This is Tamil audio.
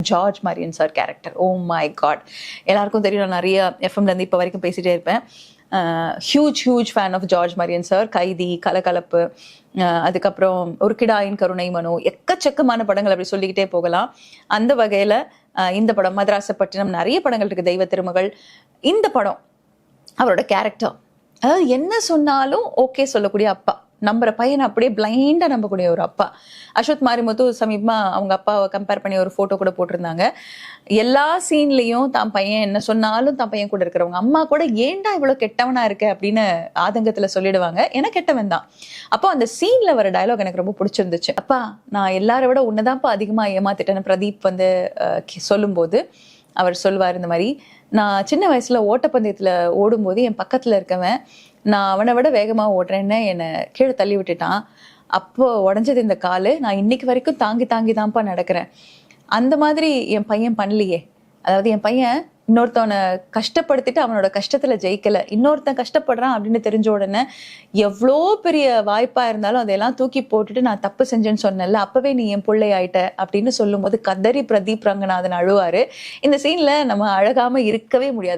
George Maryan sir character. Oh my God, எல்லாருக்கும் தெரியும், நான் நிறைய எஃப்எம்லேருந்து இப்போ வரைக்கும் பேசிகிட்டே இருப்பேன். Huge fan of George Maryan sir. Kaithi, Kalakalappu, அதுக்கப்புறம் ஒரு கிடாயின் கருணை மனு, எக்கச்சக்கமான படங்கள் அப்படி சொல்லிக்கிட்டே போகலாம். அந்த வகையில் இந்த படம், மதராசப்பட்டினம், நிறைய படங்கள் இருக்குது, தெய்வ திருமகள். இந்த படம் அவரோட கேரக்டர், அதாவது என்ன சொன்னாலும் ஓகே சொல்லக்கூடிய அப்பா, நம்புற பையனை அப்படியே பிளைண்டா நம்பக்கூடிய ஒரு அப்பா. அஸ்வத் மாரிமுத்து சமீபமா அவங்க அப்பாவை கம்பேர் பண்ணி ஒரு போட்டோ கூட போட்டிருந்தாங்க. எல்லா சீன்லயும் தான் பையன் என்ன சொன்னாலும் தான் பையன் கூட இருக்கிறவங்க அம்மா கூட ஏன்டா இவ்வளவு கெட்டவனா இருக்க அப்படின்னு ஆதங்கத்துல சொல்லிடுவாங்க, ஏன்னா கெட்டவன் தான். அப்போ அந்த சீன்ல வர டயலாக் எனக்கு ரொம்ப பிடிச்சிருந்துச்சு. அப்பா, நான் எல்லாரை விட உன்னதான்ப்பா அதிகமா ஏமாத்திட்டேன்னு பிரதீப் வந்து சொல்லும்போது அவர் சொல்வார் இந்த மாதிரி, நான் சின்ன வயசுல ஓட்டப்பந்தயத்துல ஓடும்போது என் பக்கத்துல இருக்கவன் நான் அவனை விட வேகமா ஓடுறேன்னு என்னை கீழே தள்ளி விட்டுட்டான். அப்போ உடஞ்சது இந்த காலு, நான் இன்னைக்கு வரைக்கும் தாங்கி தான்ப்பா நடக்கிறேன். அந்த மாதிரி என் பையன் பண்ணலையே. அதாவது என் பையன் இன்னொருத்தவனை கஷ்டப்படுத்திட்டு அவனோட கஷ்டத்துல ஜெயிக்கல, இன்னொருத்தன் கஷ்டப்படுறான் அப்படின்னு தெரிஞ்ச உடனே எவ்வளோ பெரிய வாய்ப்பா இருந்தாலும் அதையெல்லாம் தூக்கி போட்டுட்டு நான் தப்பு செஞ்சேன்னு சொன்னேன்ல, அப்பவே நீ என் பிள்ளை ஆயிட்ட அப்படின்னு சொல்லும் போது கதறி பிரதீப் ரங்கநாதன் அழுவாரு. இந்த சீன்ல நம்ம அழகாம இருக்கவே முடியாது.